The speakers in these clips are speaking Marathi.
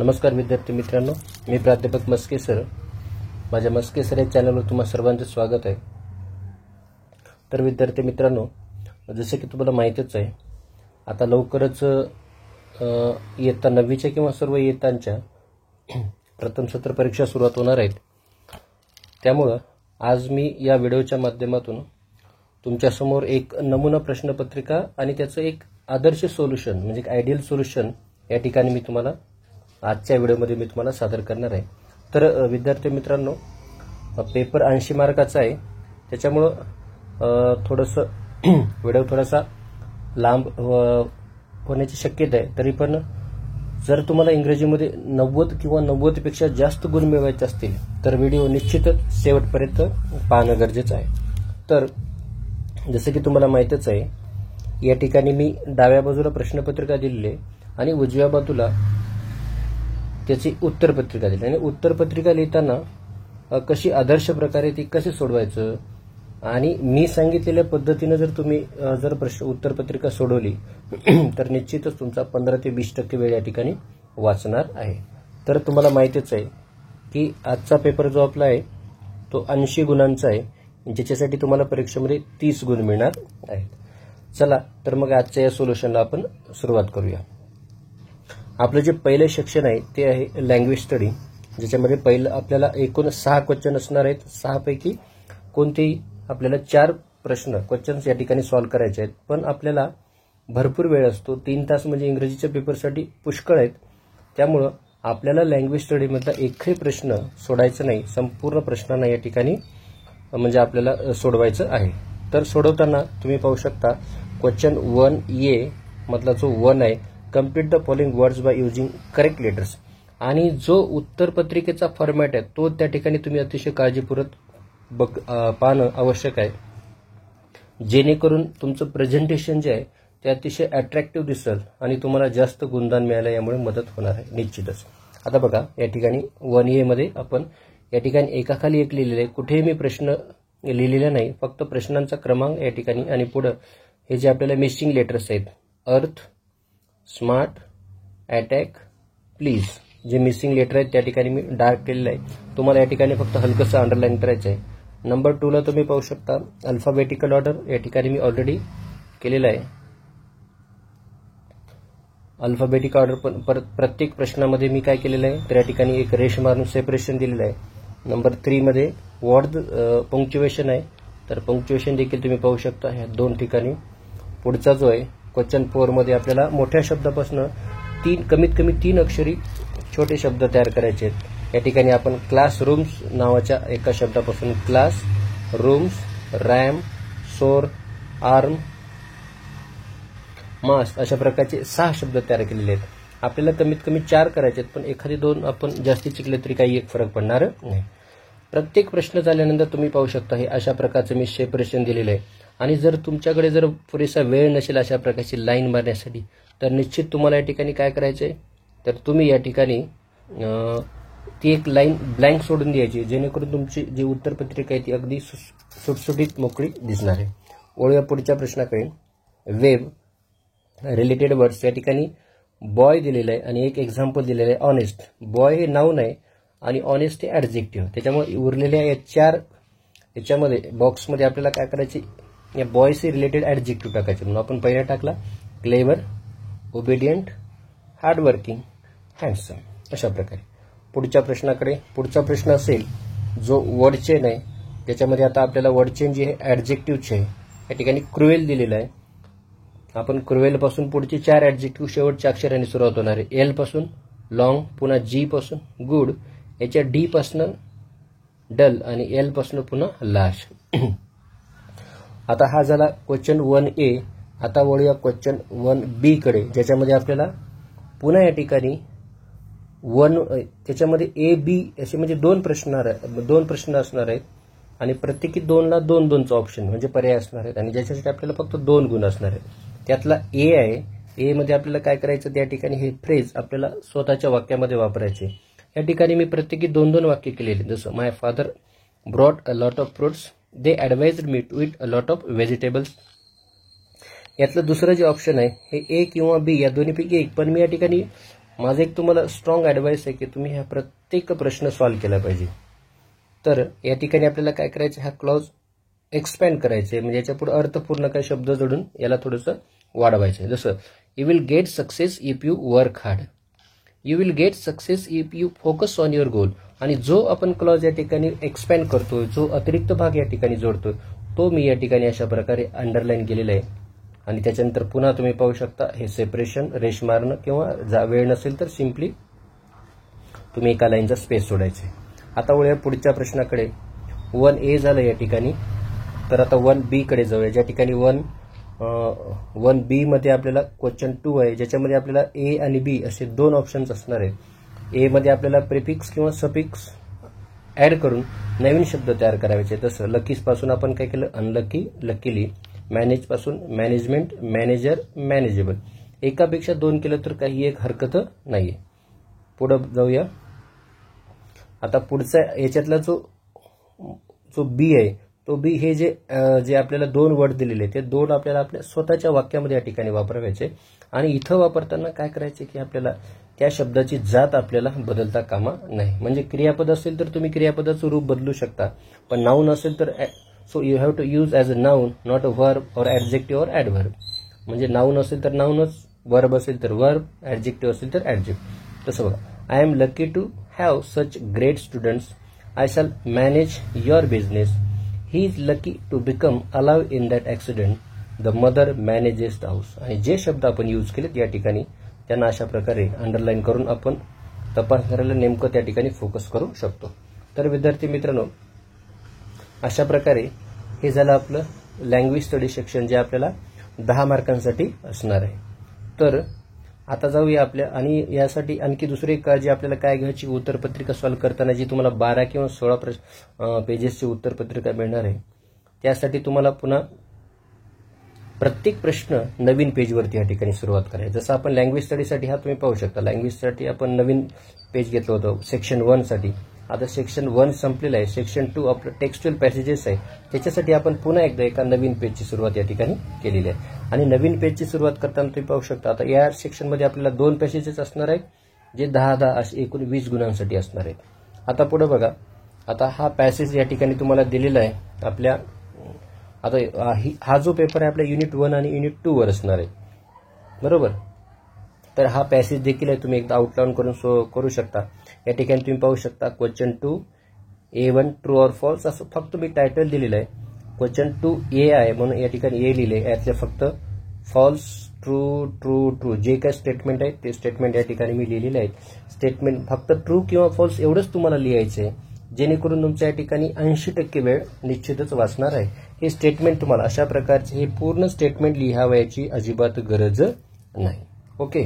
नमस्कार विद्यार्थी मित्रांनो, मी प्राध्यापक मस्के सर. माझ्या मस्के सर या चॅनलवर तुम्हा सर्वांचे स्वागत आहे. तर विद्यार्थी मित्रांनो, जसे की तुम्हाला माहितीच आहे, आता लवकरच इयत्ता 9वीच्या किंवा सर्व इयत्तांच्या प्रथम सत्र परीक्षा सुरुवात होणार आहेत. त्यामुळे आज मी या व्हिडिओच्या माध्यमातून तुमच्यासमोर एक नमुना प्रश्नपत्रिका आणि त्याचं एक आदर्श सोल्युशन म्हणजे एक आयडियल सोल्युशन या ठिकाणी मी तुम्हाला आजच्या व्हिडिओमध्ये मी तुम्हाला सादर करणार आहे. तर विद्यार्थी मित्रांनो, पेपर 80 मार्काचा आहे. त्याच्यामुळं थोडंसं व्हिडिओ थोडासा लांब होण्याची शक्यता आहे. तरी पण जर तुम्हाला इंग्रजीमध्ये 90 किंवा 90पेक्षा जास्त गुण मिळवायचे असतील तर व्हिडिओ निश्चितच शेवटपर्यंत पाहणं गरजेचं आहे. तर जसं की तुम्हाला माहितीच आहे, या ठिकाणी मी डाव्या बाजूला प्रश्नपत्रिका दिलेली आहे आणि उजव्या बाजूला त्याची उत्तरपत्रिका दिली. आणि उत्तरपत्रिका लिहिताना कशी आदर्श प्रकारे ती कसे सोडवायचं आणि मी सांगितलेल्या पद्धतीने जर तुम्ही उत्तरपत्रिका सोडवली तर निश्चितच तुमचा 15 ते 20% वेळ या ठिकाणी वाचणार आहे. तर तुम्हाला माहितीच आहे की आजचा पेपर जो आपला आहे तो 80 गुणांचा आहे, ज्याच्यासाठी तुम्हाला परीक्षेमध्ये 30 गुण मिळणार आहेत. चला तर मग आजच्या या सोल्युशनला आपण सुरुवात करूया. आपलं जे पहिलं सेक्शन आहे ते आहे लँग्वेज स्टडी, ज्याच्यामध्ये पहिलं आपल्याला एकूण 6 क्वेश्चन असणार आहेत. 6 पैकी कोणतेही आपल्याला 4 क्वेश्चन्स या ठिकाणी सॉल्व्ह करायचे आहेत. पण आपल्याला भरपूर वेळ असतो, 3 तास म्हणजे इंग्रजीच्या पेपरसाठी पुष्कळ आहेत. त्यामुळं आपल्याला लँग्वेज स्टडीमधला एकही प्रश्न सोडायचा नाही, संपूर्ण प्रश्नांना या ठिकाणी म्हणजे आपल्याला सोडवायचं आहे. तर सोडवताना तुम्ही पाहू शकता क्वेश्चन 1A मधला जो 1 आहे, complete the following words by using correct letters. आणि जो उत्तरपत्रिकेचा फॉर्मॅट आहे तो त्या ठिकाणी तुम्ही अतिशय काळजीपूर्वक पाहणं आवश्यक आहे, जेणेकरून तुमचं प्रेझेंटेशन जे आहे ते अतिशय अट्रॅक्टिव्ह दिसेल आणि तुम्हाला जास्त गुणदान मिळायला यामुळे मदत होणार आहे निश्चितच. आता बघा, या ठिकाणी 1A मध्ये आपण या ठिकाणी एकाखाली एक लिहिलेलं आहे. कुठेही मी प्रश्न लिहिलेला नाही, फक्त प्रश्नांचा क्रमांक या ठिकाणी आणि पुढं हे जे आपल्याला मिसिंग लेटर्स आहेत, अर्थ, स्मार्ट, अटॅक, प्लीज, जे मिसिंग लेटर आहेत त्या ठिकाणी मी डार्क केलेलं आहे. तुम्हाला या ठिकाणी फक्त हलकंसं अंडरलाईन करायचं आहे. नंबर 2 ला तुम्ही पाहू शकता अल्फाबेटिकल ऑर्डर, या ठिकाणी मी ऑलरेडी केलेलं आहे. अल्फाबेटिक ऑर्डर पण प्रत्येक प्रश्नामध्ये मी काय केलेलं आहे तर या ठिकाणी एक रेष मारून सेपरेशन दिलेलं आहे. नंबर 3 मध्ये वर्ड पंक्च्युएशन आहे, तर पंक्च्युएशन देखील तुम्ही पाहू शकता ह्या 2 ठिकाणी. पुढचा जो आहे क्वेश्चन 4 मध्ये आपल्याला मोठ्या शब्दापासून कमीत कमी 3 अक्षरी छोटे शब्द तयार करायचे आहेत. या ठिकाणी आपण क्लासरूम्स नावाच्या एका शब्दापासून क्लास, रूम्स, रॅम, सोर, आर्म, मास्ट अशा प्रकारचे 6 शब्द तयार केलेले आहेत. आपल्याला कमीत कमी 4 करायचे आहेत, पण एखादी 2 आपण जास्ती शिकले तरी काही एक फरक पडणार नाही. प्रत्येक प्रश्न झाल्यानंतर तुम्ही पाहू शकता हे अशा प्रकारचं मी सेपरेशन दिलेलं आहे. आणि जर तुमच्याकडे जर पुरेसा वेळ नसेल अशा प्रकारची लाईन मारण्यासाठी तर निश्चित तुम्हाला या ठिकाणी काय करायचं आहे तर तुम्ही या ठिकाणी ती एक लाईन ब्लँक सोडून द्यायची, जेणेकरून तुमची जी उत्तरपत्रिका आहे ती अगदी सुटसुटीत मोकळी दिसणार आहे. वळूया पुढच्या प्रश्नाकडे. वेब रिलेटेड वर्ड्स, या ठिकाणी बॉय दिलेलं आहे आणि एक एक्झाम्पल दिलेलं आहे ऑनेस्ट. बॉय हे नाऊन आहे आणि ऑनेस्ट हे ॲडजेक्टिव्ह. त्याच्यामुळे उरलेल्या या 4 याच्यामध्ये बॉक्समध्ये आपल्याला काय करायचे, या बॉयचे रिलेटेड ॲडजेक्टिव्ह टाकायचे. म्हणून आपण पहिला टाकला क्लेवर, ओबिडियंट, हार्डवर्किंग, हँडसम अशा प्रकारे. पुढच्या प्रश्नाकडे. पुढचा प्रश्न असेल जो वर्ड चेन आहे, ज्याच्यामध्ये आता आपल्याला वर्ड चेन जी आहे ॲडजेक्टिव्हची आहे. या ठिकाणी क्रुएल दिलेला आहे. आपण क्रुएल पासून पुढचे 4 ॲडजेक्टिव्ह शेवटच्या अक्षराने सुरुवात होणार आहे. एल पासून लॉंग, पुन्हा जी पासून गुड, याच्या डी पासून डल आणि एल पासून पुन्हा लाश. आता हा झाला क्वेश्चन 1A. आता वळूया क्वेश्चन 1B कडे, ज्याच्यामध्ये आपल्याला पुन्हा या ठिकाणी त्याच्यामध्ये A, B असे म्हणजे 2 प्रश्न असणार आहेत आणि प्रत्येकी 2 ला 2-2चा ऑप्शन म्हणजे पर्याय असणार आहेत आणि ज्याच्यासाठी आपल्याला फक्त 2 गुण असणार आहेत. त्यातला A आहे. A मध्ये आपल्याला काय करायचं, त्या ठिकाणी हे फ्रेज आपल्याला स्वतःच्या वाक्यामध्ये वापरायचे. या ठिकाणी मी प्रत्येकी 2-2 वाक्य केलेले, जसं my father brought a lot of fruits, they advised me to eat a lot of vegetables. यातलं दुसरं जे ऑप्शन आहे हे ए किंवा बी या दोन्हीपैकी एक, पण मी या ठिकाणी माझा एक तुम्हाला स्ट्रॉंग ॲडवाइस आहे की तुम्ही हा प्रत्येक प्रश्न सॉल्व्ह केला पाहिजे. तर या ठिकाणी आपल्याला काय करायचं, हा क्लॉज एक्सपॅन्ड करायचे, म्हणजे याच्या पुढे अर्थपूर्ण काही शब्द जोडून याला थोडंसं वाढवायचं. जसं you will get success if you work hard, you will get success if you focus on your गोल. आणि जो आपण क्लॉज या ठिकाणी एक्सपॅन्ड करतोय, जो अतिरिक्त भाग या ठिकाणी जोडतोय, तो मी या ठिकाणी अशा प्रकारे अंडरलाईन केलेला आहे. आणि त्याच्यानंतर पुन्हा तुम्ही पाहू शकता हे सेपरेशन, रेश मारणं, किंवा वेळ नसेल तर सिम्पली तुम्ही एका लाईनचा स्पेस सोडायचे. आता वळूया पुढच्या प्रश्नाकडे. 1A झालं या ठिकाणी. तर आता 1B कडे जाऊया, ज्या ठिकाणी 1B मध्ये आपल्याला क्वेश्चन 2 आहे, ज्याच्यामध्ये आपल्याला A आणि B असे दोन ऑप्शन्स असणार आहेत. ए मध्ये आपल्याला प्रिफिक्स किंवा सफिक्स ऍड करून नवीन शब्द तयार करायचे. तसं लकीज पासून आपण काय केलं, अनलकी, लकीली. मॅनेज पासून मॅनेजमेंट, मॅनेजर, मॅनेजेबल. एकापेक्षा दोन केलं तर काही एक हरकत नाहीये. पुढे जाऊया. आता पुढचा याच्यातला जो बी आहे, तो बी हे जे आपल्याला दोन वर्ड दिलेले ते दोन आपल्याला आपल्या स्वतःच्या वाक्यामध्ये या ठिकाणी वापरायचे. आणि इथं वापरताना काय करायचे की आपल्याला त्या शब्दाची जात आपल्याला बदलता कामा नाही. म्हणजे क्रियापद असेल तर तुम्ही क्रियापदाचं रूप बदलू शकता, पण नाऊन असेल तर so you have to use as a noun, not a verb or adjective or adverb. म्हणजे नाऊन असेल तर नाऊनच, वर्ब असेल तर वर्ब, ॲडजेक्टिव्ह असेल तर ॲडजेक्टिव्ह. तसं बघा, I am lucky to have such great students, I shall manage your business, he is lucky to become alive in that accident, the mother manages the house. आणि जे शब्द आपण यूज केलेत या ठिकाणी त्यांना अशा प्रकारे अंडरलाईन करून आपण तपासणाऱ्याला नेमकं त्या ठिकाणी फोकस करू शकतो. तर विद्यार्थी मित्रांनो, अशा प्रकारे हे झालं आपलं लँग्वेज स्टडी सेक्शन, जे आपल्याला 10 मार्कांसाठी असणार आहे. तर आता जाऊया आपल्या, आणि यासाठी आणखी दुसरी एक काळजी आपल्याला काय घ्यायची, उत्तरपत्रिका सॉल्व्ह करताना जी तुम्हाला 12 किंवा 16 पेजेसची उत्तरपत्रिका मिळणार आहे, त्यासाठी तुम्हाला पुन्हा प्रत्येक प्रश्न नवीन पेजवरती या ठिकाणी सुरुवात करायची. जसं आपण लँग्वेज स्टडीसाठी हा तुम्ही पाहू शकता, लँग्वेजसाठी आपण नवीन पेज घेतलं होतं सेक्शन 1 साठी. आता सेक्शन 1 संपलेलं आहे. सेक्शन 2 आपलं टेक्स्च्युअल पॅसेजेस आहे, त्याच्यासाठी आपण पुन्हा एकदा एका नवीन पेजची सुरुवात या ठिकाणी केलेली आहे. आणि नवीन पेजची सुरुवात करताना तुम्ही पाहू शकता, आता या सेक्शनमध्ये आपल्याला 2 पॅसेजेस असणार आहेत, जे 10-10 असे एकूण 20 गुणांसाठी असणार आहेत. आता पुढे बघा, आता हा पॅसेज या ठिकाणी तुम्हाला दिलेला आहे आपल्या. आता हा जो पेपर आहे आपल्या युनिट 1 आणि युनिट 2 वर असणार आहे, बरोबर. तर हा पॅसेज देखील आहे, तुम्ही एकदा आउटलाईन करून करू शकता. या ठिकाणी तुम्ही पाहू शकता question 2 A1 true or false असं फक्त मी टायटल दिलेलं आहे. क्वेश्चन 2 A आहे म्हणून या ठिकाणी A लिहिले, यातले फक्त फॉल्स, ट्रू, ट्रू, ट्रू जे काही स्टेटमेंट आहे ते स्टेटमेंट या ठिकाणी मी लिहिलेले आहेत. स्टेटमेंट फक्त ट्रू किंवा फॉल्स एवढंच तुम्हाला लिहायचं आहे, जेणेकरून तुमच्या या ठिकाणी 80% वेळ निश्चितच वाचणार आहे. हे स्टेटमेंट तुम्हाला अशा प्रकारचे हे पूर्ण स्टेटमेंट लिहावयाची अजिबात गरज नाही. ओके,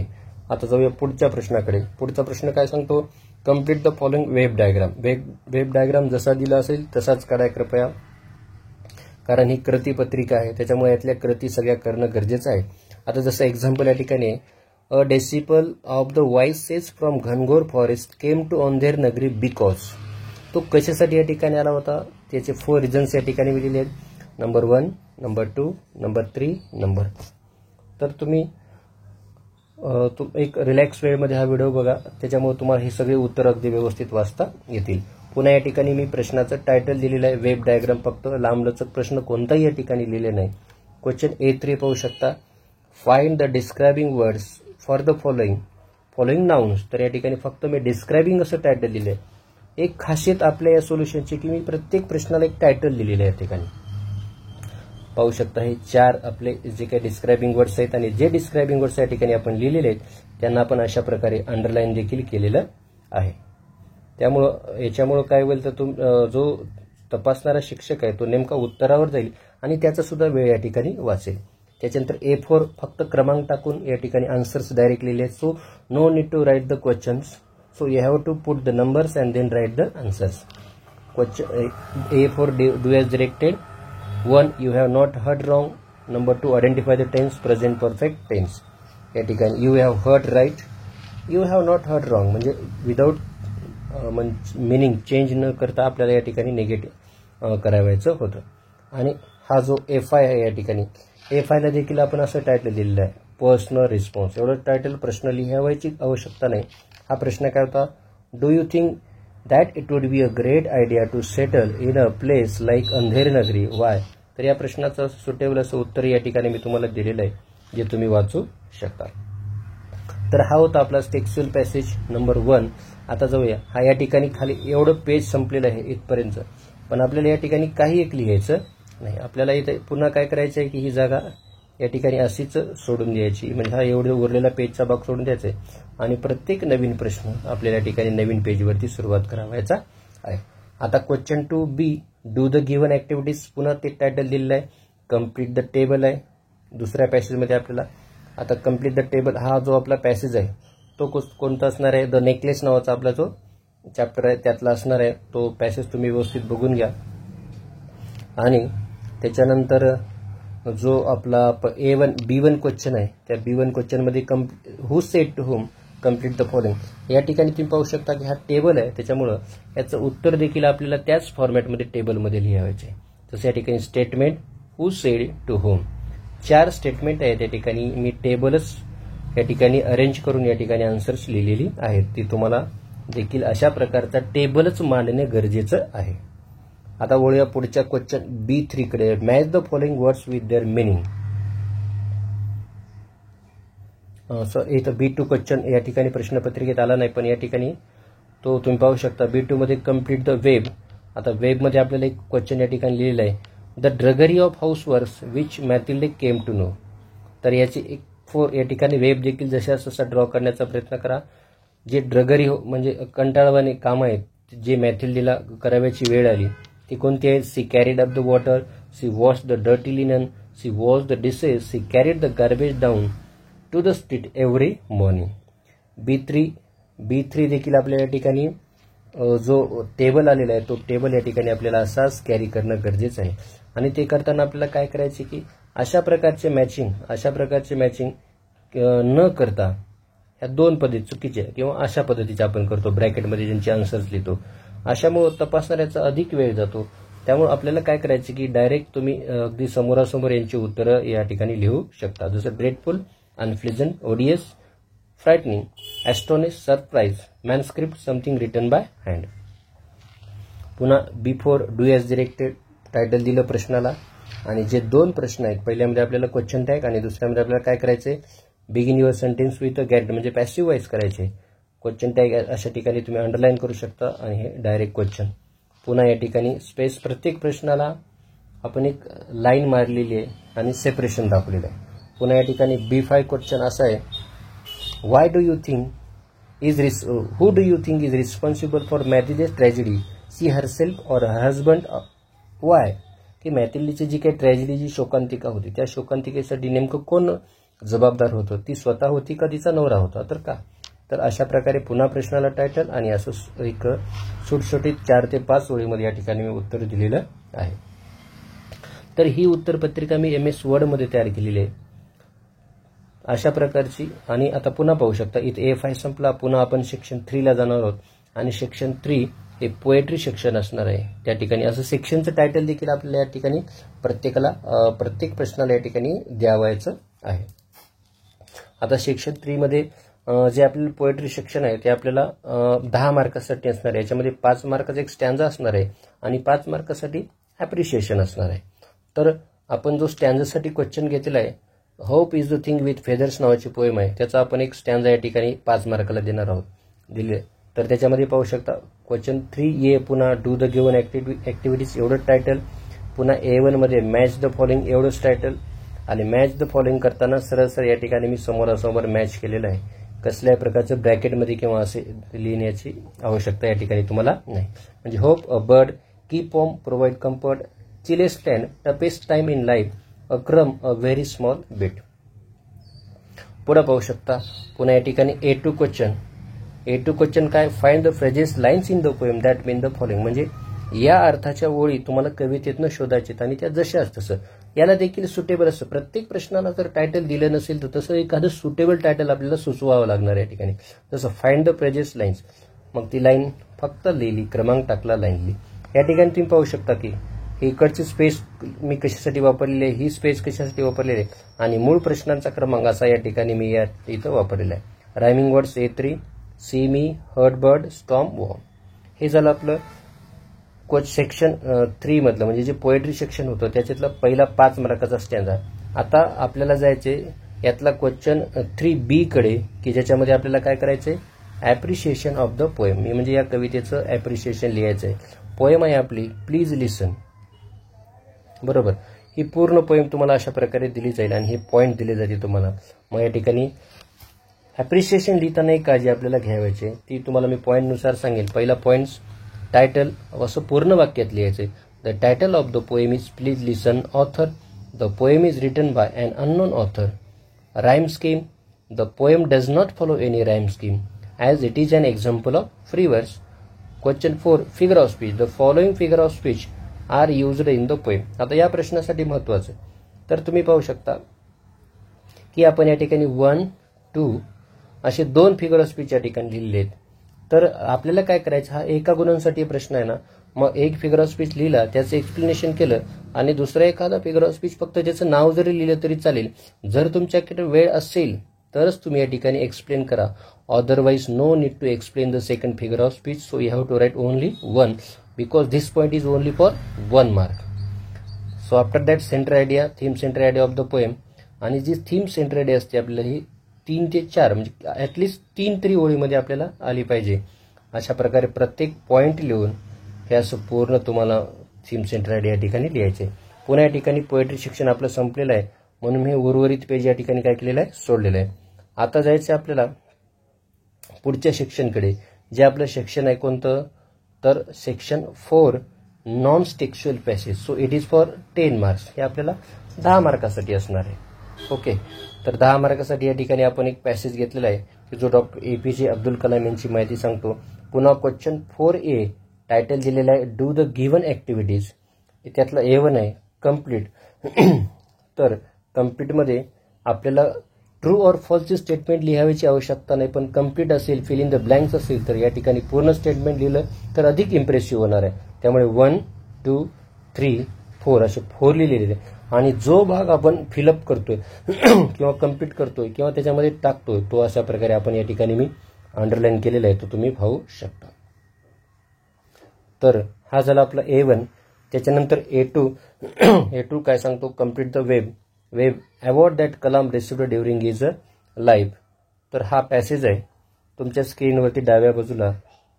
आता जाऊया पुढच्या प्रश्नाकडे. पुढचा प्रश्न काय सांगतो, complete the following web diagram. Web diagram जसा दिला असेल तसाच काढा कृपया, कारण ही कृतीपत्रिका आहे, त्याच्यामुळे यातल्या कृती सगळ्या करणं गरजेचं आहे. आता जसं एक्झाम्पल या ठिकाणी, अ डेसिपल ऑफ द व्हॉइसेस फ्रॉम घनघोर forest came to Andher Nagari because. तो कशासाठी या ठिकाणी आला होता, त्याचे 4 रिझन्स या ठिकाणी मी दिले आहेत. Number 1, number 2, number 3, number. तर तुम्ही एक रिलॅक्स वेळेमध्ये हा व्हिडिओ बघा, त्याच्यामुळे तुम्हाला हे सगळे उत्तर अगदी व्यवस्थित वाचता येतील. पुन्हा या ठिकाणी मी प्रश्नाचं टायटल दिलेलं आहे वेब डायग्राम, फक्त लांबलचक प्रश्न कोणताही या ठिकाणी लिहिले नाही. क्वेश्चन A3 पाहू शकता, find the describing words for the following nouns. तर या ठिकाणी फक्त मी डिस्क्रायबिंग असं टायटल लिहिलं आहे. एक खासियत आपल्या या सोल्युशनची की मी प्रत्येक प्रश्नाला एक टायटल लिहिलेलं आहे. या ठिकाणी पाहू शकता हे 4 आपले जे काही डिस्क्रायबिंग वर्ड्स आहेत, आणि जे डिस्क्रायबिंग वर्ड्स या ठिकाणी आपण लिहिलेले आहेत त्यांना आपण अशा प्रकारे अंडरलाईन देखील केलेलं आहे. त्यामुळं याच्यामुळं काय होईल तर जो तपासणारा शिक्षक आहे तो नेमका उत्तरावर जाईल आणि त्याचा सुद्धा वेळ या ठिकाणी वाचेल. त्याच्यानंतर A4 फक्त क्रमांक टाकून या ठिकाणी आन्सर्स डायरेक्ट लिहिले आहेत. So no need to write the questions, so you have to put the numbers and then write the answers. A4 do as directed. 1, you have not heard wrong. Number 2, identify the tense, present perfect tense. या ठिकाणी you have heard right, you have not heard wrong, म्हणजे विदाउट मिनिंग चेंज न करता आपल्याला या ठिकाणी निगेटिव्ह करावायचं होतं. आणि हा जो A5 आहे या ठिकाणी, A5 ला देखील आपण असं टायटल दिलेलं आहे, पर्सनल रिस्पॉन्स. एवढं टायटल प्रश्न लिहावायची आवश्यकता नाही. हा प्रश्न काय होता, do you think that it would be a great idea to settle in a place like Andheri Nagari, why. तर या प्रश्नाचं सुटेबल असं उत्तर या ठिकाणी मी तुम्हाला दिलेलं आहे, जे तुम्ही वाचू शकता. तर हा होता आपला टेक्स्च्युअल पॅसेज नंबर 1. आता जाऊया, हा या ठिकाणी खाली एवढं पेज संपलेलं आहे इथपर्यंत, पण आपल्याला या ठिकाणी काही एक लिहायचं नाही. आपल्याला इथे पुन्हा काय करायचं आहे की ही जागा या ठिकाणी अशीच सोडून द्यायची, म्हणजे हा एवढं उरलेला पेजचा भाग सोडून द्यायचा आहे आणि प्रत्येक नवीन प्रश्न आपल्याला या ठिकाणी नवीन पेजवरती सुरुवात करावायचा आहे. आता question 2B, do the given activities. पुन्हा ते टायटल दिलेलं आहे, कम्प्लीट द टेबल आहे दुसऱ्या पॅसेजमध्ये आपल्याला. आता कम्प्लीट द टेबल हा जो आपला पॅसेज आहे तो कोणता असणार आहे, द नेकलेस नावाचा आपला जो चॅप्टर आहे त्यातला असणार आहे. तो पॅसेज तुम्ही व्यवस्थित बघून घ्या. आणि त्याच्यानंतर जो आपला B1 क्वेश्चन आहे, त्या B1 क्वेश्चनमध्ये who said to home complete the following. या ठिकाणी तुम्ही पाहू शकता की हा टेबल आहे, त्याच्यामुळं याचं उत्तर देखील आपल्याला त्याच फॉर्मॅटमध्ये टेबलमध्ये लिहायचे. जसं या ठिकाणी statement who said to home, 4 statement आहेत या ठिकाणी. मी टेबलच या ठिकाणी अरेंज करून या ठिकाणी आन्सर्स लिहिलेली आहेत. ती तुम्हाला देखील अशा प्रकारचा टेबलच मांडणे गरजेचं आहे. आता वळूया पुढच्या क्वेश्चन B3 कडे. Match the following words with their meaning. इथं B2 क्वेश्चन या ठिकाणी प्रश्नपत्रिकेत आला नाही, पण या ठिकाणी तो तुम्ही पाहू शकता. B2 मध्ये कम्प्लीट द वेब. आता वेबमध्ये आपल्याला एक क्वेश्चन या ठिकाणी लिहिलेला आहे, the drudgery of houseworks which Mathilde came to know. तर याची एक 4 या ठिकाणी वेब देखील जशा तसा ड्रॉ करण्याचा प्रयत्न करा. जे ड्रगरी म्हणजे कंटाळवाणे काम आहेत जे मॅथिल्डेला कराव्याची वेळ आली ती कोणती आहेत, she carried up the water, she wash the dirty linen, she wash the dishes, she carried the garbage down to the street every morning. B3 देखील आपल्या या ठिकाणी जो टेबल आलेला आहे तो टेबल या ठिकाणी आपल्याला असाच कॅरी करणं गरजेचं आहे. आणि ते करताना आपल्याला काय करायचे की अशा प्रकारचे मॅचिंग न करता ह्या 2 पद्धती चुकीच्या किंवा अशा पद्धतीचे आपण करतो, ब्रॅकेटमध्ये ज्यांचे आन्सर्स लिहितो, अशामुळे तपासणाऱ्याचा अधिक वेळ जातो. त्यामुळे आपल्याला काय करायचे की डायरेक्ट तुम्ही अगदी समोरासमोर यांची उत्तरं या ठिकाणी लिहू शकता. जसं grateful, unpleasant, odious, frightening, astonish, surprise, manuscript, something written by hand. पुन्हा B4 do age directed title दिलं प्रश्नाला. आणि जे 2 प्रश्न आहेत, पहिल्यामध्ये आपल्याला क्वेश्चन टॅग आणि दुसऱ्यामध्ये आपल्याला काय करायचंय, begin your sentence with a get, म्हणजे पॅसिव्ह वॉइस करायचे. क्वेश्चन टॅग अशा ठिकाणी तुम्ही अंडरलाईन करू शकता आणि हे डायरेक्ट क्वेश्चन. पुन्हा या ठिकाणी स्पेस, प्रत्येक प्रश्नाला आपण एक लाईन मारलेली आहे आणि सेपरेशन दाखवलेलं आहे. पुन्हा या ठिकाणी B5 क्वेश्चन असा आहे, why do you think who do you think is responsible for Mathilde's tragedy, she herself or her husband, why. की मॅथिल्डीची जी काही ट्रॅजेडी, जी शोकांतिका होती, त्या शोकांतिकेसाठी नेमकं कोण जबाबदार होतं, ती स्वतः होती का तिचा नवरा होता, तर का. तर अशा प्रकारे पुन्हा प्रश्नाला टायटल आणि असं एक सुटसुटीत 4 ते 5 ओळीमध्ये या ठिकाणी मी उत्तर दिलेलं आहे. तर ही उत्तरपत्रिका मी MS वर्डमध्ये तयार केलेली आहे अशा प्रकारची. आणि आता पुन्हा पाहू शकता इथे A5 संपला. पुन्हा आपण सेक्शन 3 ला जाणार आहोत आणि सेक्शन 3 हे पोएट्री सेक्शन असणार आहे. त्या ठिकाणी असं सेक्शनचं टायटल देखील आपल्याला या ठिकाणी प्रत्येक प्रश्नाला या ठिकाणी द्यावायचं आहे. आता सेक्शन 3 मध्ये जे आपल्याला पोएट्री सेक्शन आहे ते आपल्याला 10 मार्कासाठी असणार आहे. याच्यामध्ये 5 मार्काचा एक स्टॅन्झा असणार आहे आणि 5 मार्कासाठी ॲप्रिशिएशन असणार आहे. तर आपण जो स्टॅन्झासाठी क्वेश्चन घेतलेला आहे, hope is the thing with feathers नावाची पोएम आहे, त्याचा आपण एक स्टॅन्झा या ठिकाणी 5 मार्काला देणार आहोत दिले. तर त्याच्यामध्ये पाहू शकता क्वेश्चन 3A पुन्हा डू द गिव्हन ऍक्टिव्हिटीज एवढं टायटल, पुन्हा A1 मध्ये मॅच द फॉलोइंग एवढंच टायटल. आणि मॅच द फॉलोइंग करताना सरळ या ठिकाणी मी समोरासमोर मॅच केलेलं आहे. कसल्याही प्रकारचं ब्रॅकेटमध्ये किंवा असे लिहिण्याची आवश्यकता या ठिकाणी तुम्हाला नाही. म्हणजे hope a bird, keep home, provide comfort, chilliest land, toughest time in life, a crumb, a very small bit. पुढे पाहू शकता पुन्हा या ठिकाणी A2 क्वेश्चन काय, find the phrases lines in the poem that mean the following. म्हणजे या अर्थाच्या ओळी तुम्हाला कवितेतनं शोधायचे आणि त्या जशाच तसं. याला देखील सुटेबल असतं. प्रत्येक प्रश्नाला जर टायटल दिलं नसेल तर तसं एखादं सुटेबल टायटल आपल्याला सुचवावं लागणार या ठिकाणी. जसं फाइंड द फ्रेजेस लाईन्स, मग ती लाईन फक्त लिहिली, क्रमांक टाकला, लाईन लिहिली. या ठिकाणी तुम्ही पाहू शकता की ही इकडची स्पेस मी कशासाठी वापरलेली आहे, ही स्पेस कशासाठी वापरलेली आहे, आणि मूळ प्रश्नांचा क्रमांक असा या ठिकाणी मी इथं वापरलेला आहे. रायमिंग वर्ड्स A3, सी मी, हर्ड बर्ड, स्टॉर्म, वॉर्म. हे झालं आपलं सेक्शन 3 मधलं, म्हणजे जे पोएट्री सेक्शन होतं त्याच्यातला पहिला 5 मार्काचा स्टँजा. आता आपल्याला जायचे यातला क्वेश्चन 3B कडे, की ज्याच्यामध्ये आपल्याला काय करायचंय, ॲप्रिशिएशन ऑफ द पोएम. म्हणजे या कवितेचं ॲप्रिशिएशन लिहायचं आहे. पोएम आहे आपली प्लीज लिसन, बरोबर. ही पूर्ण पोएम तुम्हाला अशा प्रकारे दिली जाईल आणि हे पॉईंट दिले जाते तुम्हाला. मग या ठिकाणी ॲप्रिशिएशन लिहिताना एक काळजी आपल्याला घ्यायची, ती तुम्हाला मी पॉईंटनुसार सांगेल. पहिला पॉईंट टायटल असं पूर्ण वाक्यात लिहायचंय. The title of the poem is please listen. Author, the poem is written by an unknown author. Rhyme scheme, the poem does not follow any rhyme scheme as it is an example of free verse. Question 4, figure of speech. The following figure of speech are used in the poem. आता या प्रश्नासाठी महत्वाचं तर तुम्ही पाहू शकता की आपण या ठिकाणी 1, 2 असे 2 फिगर ऑफ स्पीच या ठिकाणी लिहिलेले आहेत. तर आपल्याला काय करायचं, हा एका गुणांसाठी प्रश्न आहे ना, मग एक फिगर ऑफ स्पीच लिहिला, त्याचं एक्सप्लेनेशन केलं, आणि दुसरा एखादा फिगर ऑफ स्पीच फक्त ज्याचं नाव जरी लिहिलं तरी चालेल. जर तुमच्याकडे वेळ असेल तरच तुम्ही या ठिकाणी एक्सप्लेन करा. Otherwise, no need to explain the second figure of speech. So you have to write only 1 because this point is only for 1 mark. So after that, center idea, theme center idea of the poem. आणि जी थीम सेंटर आयडिया असते आपल्याला ही 3 ते 4 म्हणजे ऍटलिस्ट 3 तरी ओळीमध्ये आपल्याला आली पाहिजे. अशा प्रकारे प्रत्येक पॉइंट लिहून हे असं पूर्ण तुम्हाला थीम सेंटर आयडिया या ठिकाणी लिहायचे. पुन्हा या ठिकाणी पोएट्री शिक्षण आपलं संपलेलं आहे म्हणून हे उर्वरित पेज या ठिकाणी काय केलेलं आहे, सोडलेलं आहे. आता जायचं आपल्याला पुढच्या सेक्शनकडे, जे आपलं सेक्शन आहे कोणतं, तर section 4 non textual passage. So it is for 10 marks. हे आपल्याला 10 मार्कासाठी असणार आहे. ओके, तर 10 मार्कासाठी या ठिकाणी आपण एक पॅसेज घेतलेला आहे की जो डॉक्टर APJ अब्दुल कलाम यांची माहिती सांगतो. पुन्हा क्वेश्चन 4A टायटल दिलेला आहे डू द गिव्हन ऍक्टिव्हिटीज. त्यातला A1 आहे कम्प्लीट. तर कम्प्लीटमध्ये आपल्याला ट्रू और फॉल्सची स्टेटमेंट लिहायची आवश्यकता नाही, पण कम्प्लीट असेल, फिल इन द ब्लँक्स असेल तर या ठिकाणी पूर्ण स्टेटमेंट लिहिलं तर अधिक इम्प्रेसिव्ह होणार आहे. त्यामुळे 1, 2, 3, 4 असे 4 लिहिलेले. आणि जो भाग आपण फिलअप करतोय किंवा कम्प्लीट करतोय किंवा त्याच्यामध्ये टाकतोय तो अशा प्रकारे आपण या ठिकाणी मी अंडरलाईन केलेला आहे, तो तुम्ही पाहू शकता. तर हा झाला आपला A1. त्याच्यानंतर A2 काय सांगतो, complete the web award that Kalam received during his life. तर हा पॅसेज आहे तुमच्या स्क्रीनवरती डाव्या बाजूला.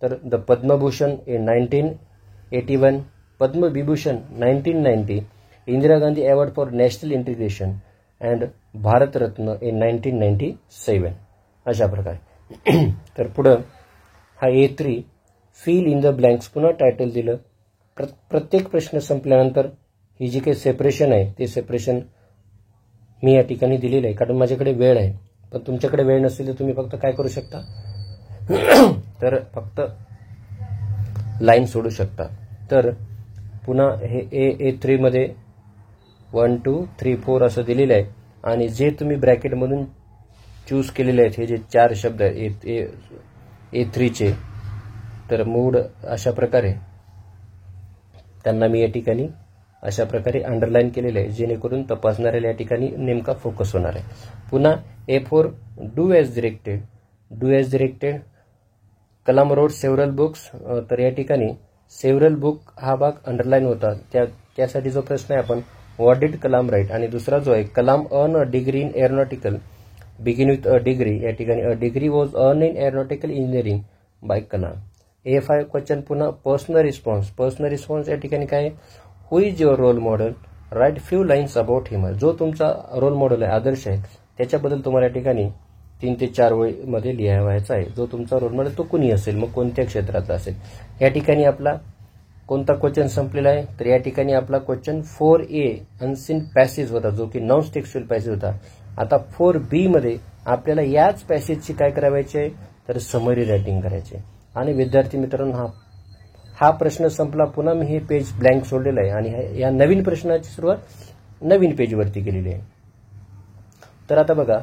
तर the Padma Bhushan in 1981, Padma Vibhushan 1990, Indira Gandhi award for national integration and Bharat Ratna in 1997 अशा प्रकारे. तर पुढं हा A3 fill in the blanks. पुन्हा टायटल दिलं. प्रत्येक प्रश्न संपल्यानंतर ही जी काही सेपरेशन आहे ते सेपरेशन मी या ठिकाणी दिलेलं आहे, कारण माझ्याकडे वेळ आहे. पण तुमच्याकडे वेळ नसेल तर तुम्ही फक्त काय करू शकता, तर फक्त लाईन सोडू शकता. तर पुन्हा हे A3 मध्ये 1, 2, 3, 4 असं दिलेलं आहे. आणि जे तुम्ही ब्रॅकेटमधून चूज केलेले आहेत हे जे 4 शब्द आहेत A3चे, तर मूड अशा प्रकारे त्यांना मी या ठिकाणी अशा प्रकारे अंडरलाईन केलेलं आहे, जेणेकरून तपासणाऱ्याला या ठिकाणी नेमका फोकस होणार आहे. पुन्हा A4 do as directed. Kalam road several books. तर या ठिकाणी सेव्हरल बुक हा भाग अंडरलाईन होता, त्यासाठी जो प्रश्न आहे आपण व्हॉट डिड कलाम राईट. आणि दुसरा जो आहे Kalam earn a degree in aeronautical begin with a degree. या ठिकाणी a degree was earn in aeronautical engineering by Kalam. A5 question पुन्हा पर्सनल रिस्पॉन्स. या ठिकाणी काय, who is your role model, write few lines about him. जो तुमचा रोल मॉडेल आहे, आदर्श आहे, त्याच्याबद्दल तुम्हाला या ठिकाणी 3 ते 4 ओळीमध्ये लिहायचा आहे. जो तुमचा रोल मॉडेल तो कुणी असेल, मग कोणत्या क्षेत्राचा असेल. या ठिकाणी आपला कोणता क्वेश्चन संपलेला आहे, तर या ठिकाणी आपला क्वेश्चन 4A अनसीन पॅसेज होता, जो की नॉन टेक्स्च्युअल पॅसेज होता. आता 4B मध्ये आपल्याला याच पॅसेजची काय करायची आहे, तर समरी रायटिंग करायची. आणि विद्यार्थी मित्रांनो, हा प्रश्न संपला. पुन्हा मी हे पेज ब्लँक सोडलेलं आहे आणि या नवीन प्रश्नाची सुरुवात नवीन पेजवरती केलेली आहे. तर आता बघा,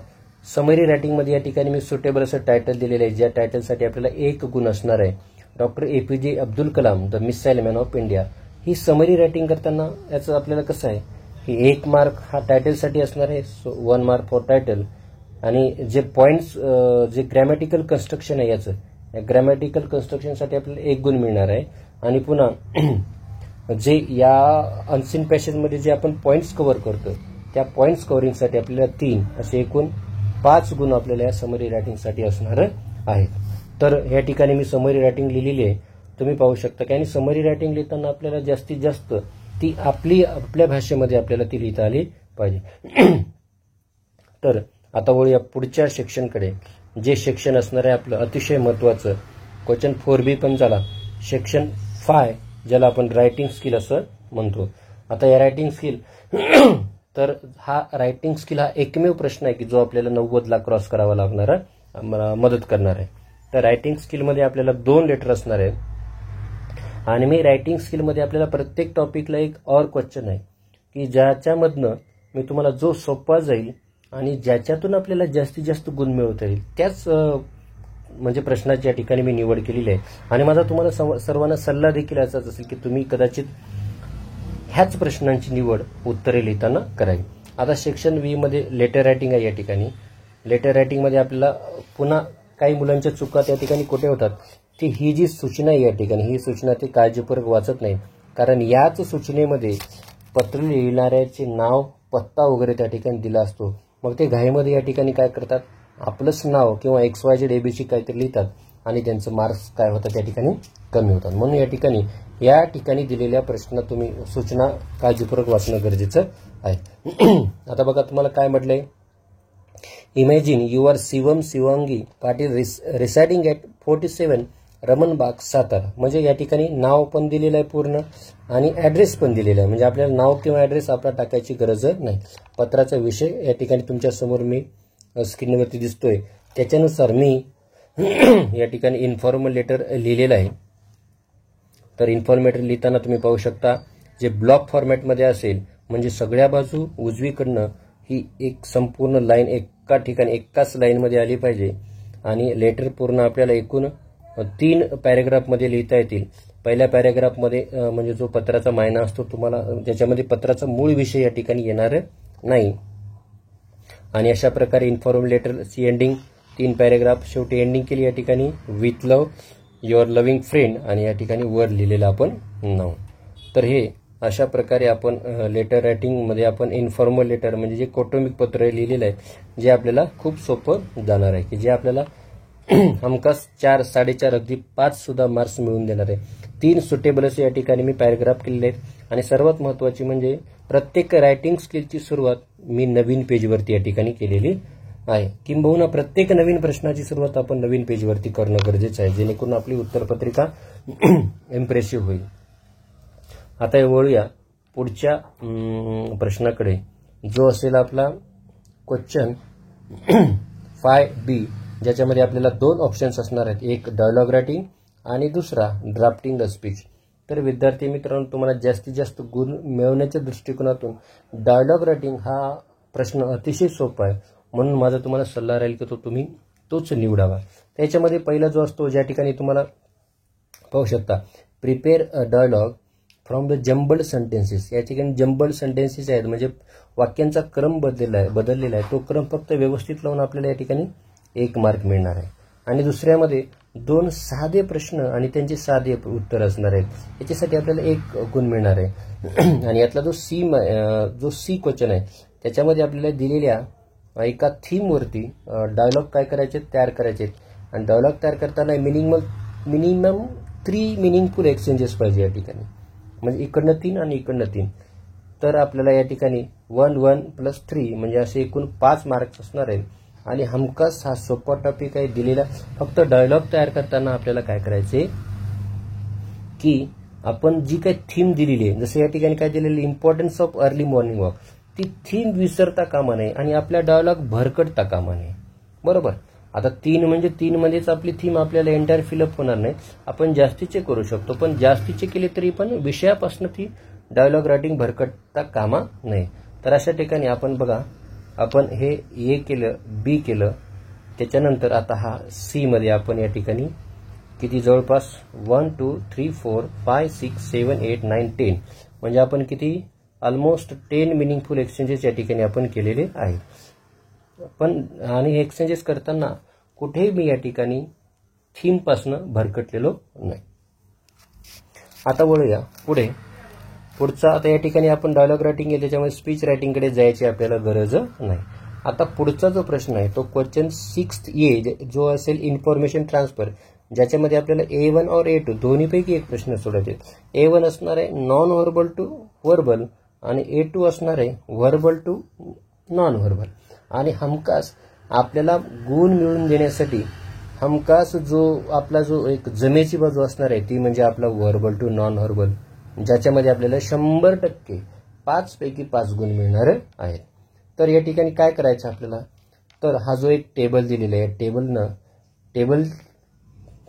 समरी रायटिंगमध्ये या ठिकाणी मी सुटेबल असं टायटल दिलेलं आहे, ज्या टायटलसाठी आपल्याला 1 गुण असणार आहे. Doctor APJ Abdul Kalam the missile man of India. He summary writing करताना याचं आपल्याला कसं आहे की 1 मार्क हा टायटलसाठी असणार आहे, 1 मार्क फॉर टायटल, आणि जे पॉइंट्स जे ग्रॅमॅटिकल कन्स्ट्रक्शन आहे याचं, या ग्रॅमॅटिकल कन्स्ट्रक्शनसाठी आपल्याला 1 गुण मिळणार आहे. आणि पुन्हा जे या अनसीन पॅसेजमध्ये जे आपण पॉइंट्स कव्हर करतो त्या पॉइंट्स कव्हरिंगसाठी आपल्याला 3 असे एकूण 5 गुण आपल्याला या समरी रायटिंगसाठी असणार आहेत. तर या ठिकाणी मी समरी रायटिंग लिहिलेली आहे, तुम्ही पाहू शकता की. आणि समरी रायटिंग लिहिताना आपल्याला जास्तीत जास्त ती आपल्या भाषेमध्ये आपल्याला ती लिहिता आली पाहिजे. तर आता वळूया पुढच्या सेक्शनकडे, जे सेक्शन असणार आहे आपलं अतिशय महत्त्वाचं. क्वेश्चन 4B पण झाला, सेक्शन 5 ज्याला आपण रायटिंग स्किल असं म्हणतो. आता या रायटिंग स्किल तर हा रायटिंग स्किल हा एकमेव प्रश्न आहे की जो आपल्याला 90ला क्रॉस करावा लागणारा मदत करणार आहे. तर रायटिंग स्किलमध्ये आपल्याला 2 लेटर असणार आहेत. आणि मी रायटिंग स्किलमध्ये आपल्याला प्रत्येक टॉपिकला एक और क्वेश्चन आहे की ज्याच्यामधनं मी तुम्हाला जो सोपा जाईल आणि ज्याच्यातून आपल्याला जास्तीत जास्त गुण मिळवता येईल त्याच म्हणजे प्रश्नाची या ठिकाणी मी निवड केलेली आहे. आणि माझा तुम्हाला सर्वांना सल्ला देखील असाच असेल की तुम्ही कदाचित ह्याच प्रश्नांची निवड उत्तरे लिहिताना करावी. आता सेक्शन V मध्ये लेटर रायटिंग आहे. या ठिकाणी लेटर रायटिंगमध्ये आपल्याला पुन्हा काही मुलांच्या चुका त्या ठिकाणी कुठे होतात, ती ही जी सूचना आहे या ठिकाणी, ही सूचना ते काळजीपूर्वक वाचत नाही, कारण याच सूचनेमध्ये पत्र लिहिणाऱ्याचे नाव, पत्ता वगैरे त्या ठिकाणी दिला असतो. मग ते घाईमध्ये या ठिकाणी काय करतात, आपलंच नाव किंवा XYZ ABC काहीतरी लिहितात आणि त्यांचं मार्क्स काय होतात त्या ठिकाणी कमी होतात. म्हणून या ठिकाणी दिलेल्या प्रश्न तुम्ही सूचना काळजीपूर्वक वाचणं गरजेचं आहे. आता बघा तुम्हाला काय म्हटलंय, imagine you are Shivangi Patil residing at 47 Raman Bagh Satara. म्हणजे या ठिकाणी नाव पण दिलेलं आहे पूर्ण आणि ॲड्रेस पण दिलेला आहे. म्हणजे आपल्याला नाव किंवा ॲड्रेस आपल्याला टाकायची गरज नाही. पत्राचा विषय या ठिकाणी तुमच्या समोर मी स्क्रीनवरती दिसतोय, त्याच्यानुसार मी या ठिकाणी इन्फॉर्मल लेटर लिहिलेलं आहे. तर इन्फॉर्मेटर लिहिताना तुम्ही पाहू शकता, जे ब्लॉक फॉर्मॅटमध्ये असेल म्हणजे सगळ्या बाजू उजवीकडनं ही एक संपूर्ण लाईन एका ठिकाणी एकाच लाईनमध्ये आली पाहिजे. आणि लेटर पूर्ण आपल्याला एकूण 3 पॅरेग्राफमध्ये लिहिता येतील. पहिल्या पॅरेग्राफमध्ये म्हणजे जो पत्राचा मायना असतो तुम्हाला, त्याच्यामध्ये पत्राचा मूळ विषय या ठिकाणी येणार नाही. आणि अशा प्रकारे इन्फॉर्मल लेटरची एंडिंग 3 पॅरेग्राफ, शेवटी एंडिंग केली या ठिकाणी with love your loving friend, आणि या ठिकाणी वर लिहिलेलं आपण नाव. तर हे अशा प्रकारे आपण लेटर रायटिंगमध्ये आपण इन्फॉर्मल लेटर म्हणजे जे कौटुंबिक पत्र लिहिलेलं आहे, जे आपल्याला खूप सोपं जाणार आहे, की जे आपल्याला हमखास 4, 4.5 अगदी 5 सुद्धा मार्क्स मिळवून देणार आहे. 3 सुटेबल असे या ठिकाणी मी पॅरेग्राफ केलेले आहेत. आणि सर्वात महत्त्वाची म्हणजे प्रत्येक रायटिंग स्किलची सुरुवात मी नवीन पेजवरती या ठिकाणी केलेली आहे. किंबहुना प्रत्येक नवीन प्रश्नाची सुरुवात आपण नवीन पेजवरती करणं गरजेचं आहे, जेणेकरून आपली उत्तरपत्रिका इम्प्रेसिव्ह होईल. आता वळूया पुढच्या प्रश्नाकडे, जो असेल आपला क्वेश्चन 5B, ज्याच्यामध्ये आपल्याला 2 ऑप्शन्स असणार आहेत, एक डायलॉग रायटिंग आणि दुसरा ड्राफ्टिंग द स्पीच. तर विद्यार्थी मित्रांनो, तुम्हाला जास्तीत जास्त गुण मिळवण्याच्या दृष्टिकोनातून डायलॉग रायटिंग हा प्रश्न अतिशय सोपा आहे. म्हणून माझा तुम्हाला सल्ला राहील की तुम्ही तोच निवडावा. त्याच्यामध्ये पहिला जो असतो, ज्या ठिकाणी तुम्हाला पाहू शकता, prepare a dialogue from the jumbled sentences. या ठिकाणी जम्बल्ड सेंटेन्सेस आहेत, म्हणजे वाक्यांचा क्रम बदललेला आहे. तो क्रम फक्त व्यवस्थित लावून आपल्याला या ठिकाणी 1 मार्क मिळणार आहे. आणि दुसऱ्यामध्ये 2 साधे प्रश्न आणि त्यांचे साधे उत्तर असणार आहेत, याच्यासाठी आपल्याला 1 गुण मिळणार आहे. आणि यातला जो सी क्वेश्चन आहे, त्याच्यामध्ये आपल्याला दिलेल्या एका थीमवरती डायलॉग काय करायचे, तयार करायचे. आणि डायलॉग तयार करताना मिनिमम 3 मिनिंगफुल एक्सचेंजेस पाहिजे या ठिकाणी, म्हणजे इकडनं 3 आणि इकडनं 3. तर आपल्याला या ठिकाणी 1, 1 + 3 म्हणजे असे एकूण 5 मार्क्स असणार आहेत. आणि हमखास हा सोपा टॉपिक आहे दिलेला. फक्त डायलॉग तयार करताना आपल्याला काय करायचे की आपण जी काही थीम दिलेली आहे, जसं या ठिकाणी काय दिलेली, importance of early morning walk, ती थीम विसरता कामा नये आणि आपल्या डायलॉग भरकटता कामा नये. बरोबर. आता 3 म्हणजे 3 मध्येच आपली थीम आपल्याला एंटायर फिलअप होणार नाही, आपण जास्तीचे करू शकतो, पण जास्तीचे केले तरी पण विषयापासून ती डायलॉग रायटिंग भरकटता कामा नये. तर अशा ठिकाणी आपण बघा, आपण हे A केलं, B केलं, त्याच्यानंतर आता हा C मध्ये आपण या ठिकाणी किती जवळपास 1 2 3 4 5 6 7 8 9 10 म्हणजे आपण किती ऑलमोस्ट 10 मिनिंगफुल एक्सचेंजेस या ठिकाणी आपण केलेले आहेत. पण आणि हे एक्सचेंजेस करताना कुठेही मी या ठिकाणी थीमपासनं भरकटलेलो नाही. आता वळूया पुढे. पुढचा आता या ठिकाणी आपण डायलॉग रायटिंग आहे, त्याच्यामुळे स्पीच रायटिंगकडे जायची आपल्याला गरज नाही. आता पुढचा जो प्रश्न आहे तो क्वेश्चन 6A जो असेल इन्फॉर्मेशन ट्रान्सफर, ज्याच्यामध्ये आपल्याला A1 और A2 दोन्हीपैकी एक प्रश्न सोडायचे. A1 असणार आहे नॉन व्हर्बल टू व्हर्बल आणि A2 असणार आहे व्हर्बल टू नॉन व्हर्बल. आणि हमखास आपल्याला गुण मिळवून देण्यासाठी हमखास जो आपला जो एक जमेची बाजू असणार आहे ती म्हणजे आपला व्हर्बल टू नॉन व्हर्बल, ज्याच्यामध्ये आपल्याला 100% 5 पैकी 5 गुण मिळणार आहेत. तर या ठिकाणी काय करायचं आपल्याला, तर हा जो एक टेबल दिलेला आहे, टेबल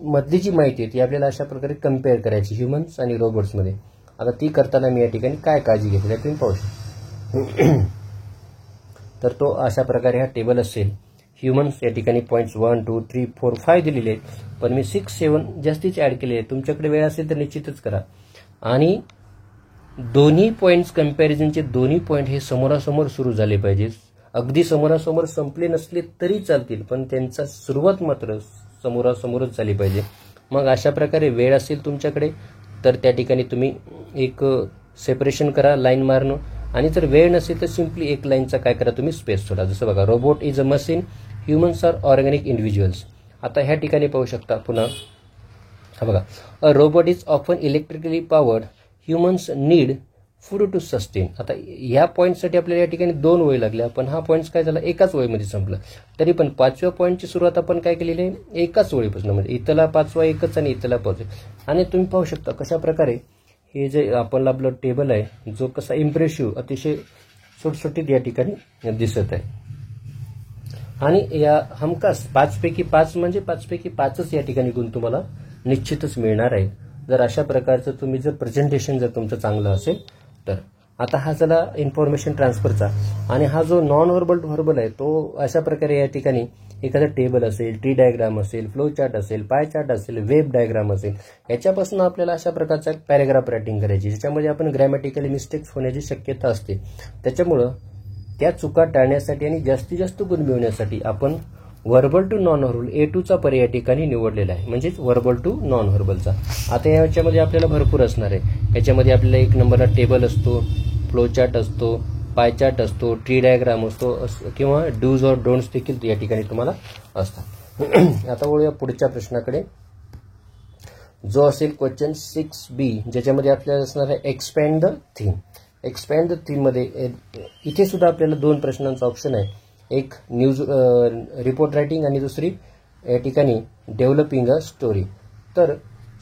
मधली जी माहिती आहे ती आपल्याला अशा प्रकारे कम्पेअर करायची ह्युमन्स आणि रोबोट्समध्ये. आता ती करताना मी या ठिकाणी काय काळजी घेतली तुम्ही पाहू शकता. तर तो अशा प्रकारे हा टेबल असेल. ह्युमन्स या ठिकाणी पॉईंट्स 1 2 3 4 5 दिलेले आहेत, पण मी 6 7 जास्तीच ऍड केले आहेत. तुमच्याकडे वेळ असेल तर निश्चितच करा. आणि दोन्ही पॉईंट्स कम्पॅरिझनचे दोन्ही पॉईंट हे समोरासमोर सुरू झाले पाहिजे. अगदी समोरासमोर संपले नसले तरी चालतील, पण त्यांचा सुरुवात मात्र समोरासमोरच झाली पाहिजे. मग अशा प्रकारे वेळ असेल तुमच्याकडे तर त्या ठिकाणी तुम्ही एक सेपरेशन करा लाईन मारणं, आणि जर वेळ नसेल तर सिम्पली एक लाईनचा काय करा तुम्ही स्पेस सोडा. जसं बघा robot is a machine, humans are organic individuals. आता ह्या ठिकाणी पाहू शकता पुन्हा हा बघा, a robot is often electrically powered, humans need food to sustain. आता ह्या पॉईंटसाठी आपल्याला या ठिकाणी 2 ओळी लागल्या, पण हा पॉईंट काय झाला एकाच ओळीमध्ये संपला. तरी पण 5व्या पॉईंटची सुरुवात आपण काय केलेली आहे एकाच ओळीपासून, म्हणजे इथला 5वा एकच आणि इथला 5. आणि तुम्ही पाहू शकता कशा प्रकारे हे जे आपण आपलं टेबल आहे जो कसा इम्प्रेसिव्ह अतिशय सुटसुटीत या ठिकाणी दिसत आहे. आणि या हमखास 5 पैकी 5 म्हणजे 5 पैकी 5च या ठिकाणी गुण तुम्हाला निश्चितच मिळणार आहे जर अशा प्रकारचं तुम्ही जर प्रेझेंटेशन जर तुमचं चांगलं असेल तर. आता हा झाला इन्फॉर्मेशन ट्रान्सफरचा. आणि हा जो नॉन व्हर्बल टू व्हर्बल आहे तो अशा प्रकारे या ठिकाणी एखादा टेबल असेल, ट्री डायग्राम असेल, फ्लो चार्ट असेल, पाय चार्ट असेल, वेब डायग्राम असेल, याच्यापासून आपल्याला अशा प्रकारचा पॅरेग्राफ रायटिंग करायची ज्याच्यामध्ये आपण ग्रॅमॅटिकली मिस्टेक्स होण्याची शक्यता असते. त्याच्यामुळं त्या चुका टाळण्यासाठी आणि जास्तीत जास्त गुण मिळवण्यासाठी आपण व्हर्बल टू नॉन व्हर्बल A2चा पर्याय या ठिकाणी निवडलेला आहे, म्हणजेच व्हर्बल टू नॉन व्हर्बलचा. आता याच्यामध्ये आपल्याला भरपूर असणार आहे. याच्यामध्ये आपल्याला 1 नंबरला टेबल असतो, फ्लो चार्ट असतो, पाय चार्ट असतो, ट्री डायग्राम असतो किंवा डूज और डोंट्स देखील या ठिकाणी तुम्हाला असतात. आता वळूया पुढच्या प्रश्नाकडे जो असेल क्वेश्चन 6B, ज्याच्यामध्ये आपल्याला असणार आहे expand the theme. Expand the theme मध्ये इथे सुद्धा आपल्याला 2 प्रश्नांचा ऑप्शन आहे, एक न्यूज रिपोर्ट रायटिंग आणि दुसरी या ठिकाणी डेव्हलपिंग अ स्टोरी. तर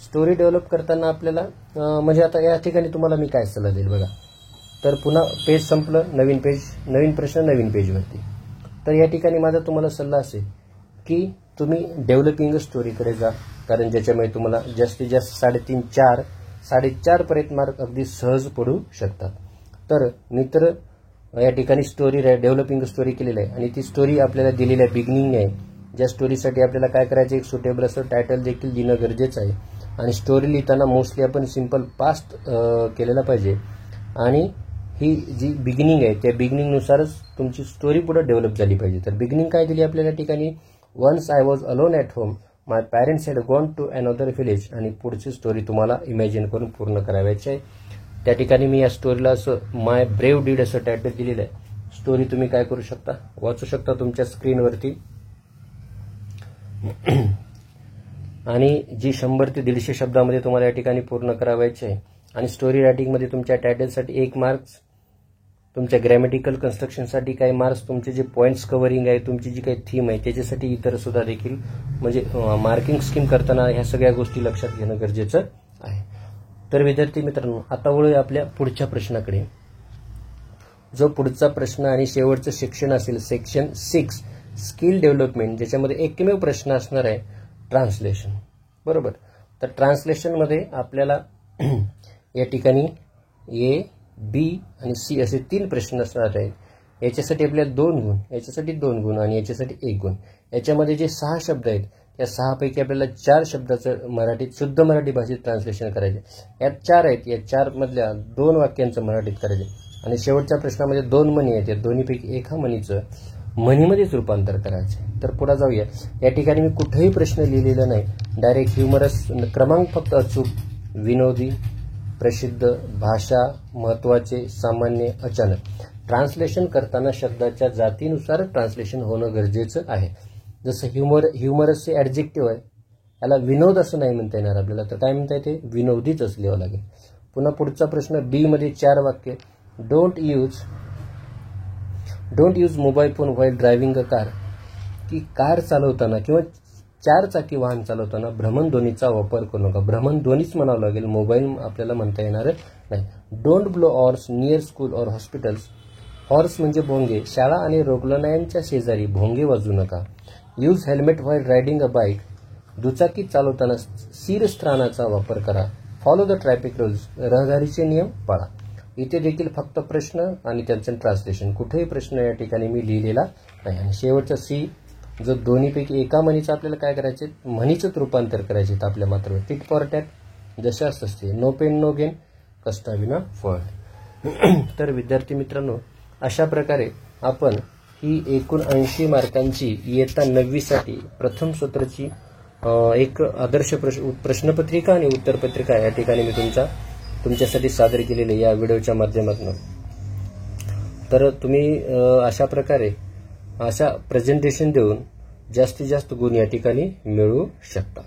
स्टोरी डेव्हलप करताना आपल्याला म्हणजे आता या ठिकाणी तुम्हाला मी काय सल्ला देईल बघा. तर पुन्हा पेज संपलं, नवीन पेज, नवीन प्रश्न, नवीन पेजवरती. तर या ठिकाणी माझा तुम्हाला सल्ला असेल की तुम्ही डेव्हलपिंग स्टोरीकडे जा, कारण ज्याच्यामुळे तुम्हाला जास्तीत जास्त 3.5-4 पर्यंत मार्क अगदी सहज पडू शकतात. तर मी तर या ठिकाणी स्टोरी डेव्हलपिंग स्टोरी केलेली आहे आणि ती स्टोरी आपल्याला दिलेली आहे, बिगिनिंग आहे. ज्या स्टोरीसाठी आपल्याला काय करायचं, एक सुटेबल असं टायटल देखील देणं गरजेचं आहे. आणि स्टोरी लिहिताना मोस्टली आपण सिंपल पास्ट केलेला पाहिजे. आणि ही जी बिगिनिंग आहे त्या बिगिनिंगनुसारच तुमची स्टोरी पुढे डेव्हलप झाली पाहिजे. तर बिगिनिंग काय दिली आपल्याला ठिकाणी, once I was alone at home, my parents had gone to another village. आणि पुढची स्टोरी तुम्हाला इमॅजिन करून पूर्ण करायची आहे. त्या ठिकाणी मी या स्टोरीला असं माय ब्रेव्ह डीड असं टायटल दिलेलं आहे. स्टोरी तुम्ही काय करू शकता, वाचू शकता तुमच्या स्क्रीनवरती. आणि जी 100 ते 150 शब्दामध्ये तुम्हाला या ठिकाणी पूर्ण करावायचे आहे. आणि स्टोरी रायटिंगमध्ये तुमच्या टायटलसाठी 1 मार्क्स, तुमच्या ग्रॅमॅटिकल कन्स्ट्रक्शनसाठी काही मार्क्स, तुमचे जे पॉईंट्स कव्हरिंग आहे, तुमची जी काही थीम आहे त्याच्यासाठी इतर सुद्धा देखील, म्हणजे मार्किंग स्कीम करताना ह्या सगळ्या गोष्टी लक्षात घेणं गरजेचं आहे. तर विद्यार्थी मित्रांनो, आता वळूया आपल्या पुढच्या प्रश्नाकडे. जो पुढचा प्रश्न आणि शेवटचं सेक्शन असेल सेक्शन 6 स्किल डेव्हलपमेंट, ज्याच्यामध्ये एकमेव प्रश्न असणार आहे ट्रान्सलेशन. बरोबर. तर ट्रान्सलेशनमध्ये आपल्याला या ठिकाणी A, B आणि C असे 3 प्रश्न असणार आहेत. याच्यासाठी आपल्याला 2 गुण, याच्यासाठी 2 गुण आणि याच्यासाठी 1 गुण. याच्यामध्ये जे 6 शब्द आहेत या 6 पैकी आपल्याला 4 शब्दाचं मराठीत शुद्ध मराठी भाषेत ट्रान्सलेशन करायचे. यात 4 आहेत, या 4 मधल्या 2 वाक्यांचं मराठीत करायचे. आणि शेवटच्या प्रश्नामध्ये 2 म्हणी आहेत, या दोन्हीपैकी एका म्हणीचं म्हणीमध्येच रूपांतर करायचे. तर पुढे जाऊया. या ठिकाणी मी कुठेही प्रश्न लिहिलेला नाही, डायरेक्ट ह्युमरस, क्रमांक फक्त अचूक, विनोदी, प्रसिद्ध, भाषा, महत्वाचे, सामान्य, अचानक. ट्रान्सलेशन करताना शब्दाच्या जातीनुसार ट्रान्सलेशन होणं गरजेचं आहे. जसं ह्युमरस हे ॲडजेक्टिव्ह आहे, याला विनोद असं नाही म्हणता येणार आपल्याला, तर काय म्हणता येते, विनोदीच असल्यावं लागेल. पुन्हा पुढचा प्रश्न बी मध्ये 4 वाक्य. Don't use mobile phone while driving a car, की कार चालवताना किंवा 4 चाकी वाहन चालवताना भ्रमणध्वनीचा वापर करू नका. भ्रमणध्वनीच म्हणावं लागेल, मोबाईल आपल्याला म्हणता येणार नाही. Don't blow horse near school or hospitals. Horse म्हणजे भोंगे, शाळा आणि रुग्णालयांच्या शेजारी भोंगे वाजवू नका. Use helmet while riding a bike. दुचाकी चालवताना शिरस्त्राणाचा वापर करा. Follow the traffic rules. रहदारीचे नियम पाळा. इथे देखील फक्त प्रश्न आणि त्यांचं ट्रान्सलेशन. कुठेही प्रश्न या ठिकाणी मी लिहिलेला नाही. आणि शेवटचा सी, जर दोन्हीपैकी एका म्हणीचं आपल्याला काय करायचे, म्हणीचंच रूपांतर करायचे आपल्या मातृभाषेत. टिट फॉर टॅट, जशास असते. नो पेन नो गेन, कष्टाविना फळ. तर विद्यार्थी मित्रांनो, अशा प्रकारे आपण ही एकूण 80 मार्कांची इयत्ता 9वी साठी प्रथम सत्राची एक आदर्श प्रश्नपत्रिका आणि उत्तरपत्रिका या ठिकाणी मी तुमच्यासाठी सादर केलेले या व्हिडिओच्या माध्यमातून. तर तुम्ही अशा प्रकारे प्रेझेंटेशन देऊन जास्तीत जास्त गुण या ठिकाणी मिळवू शकता.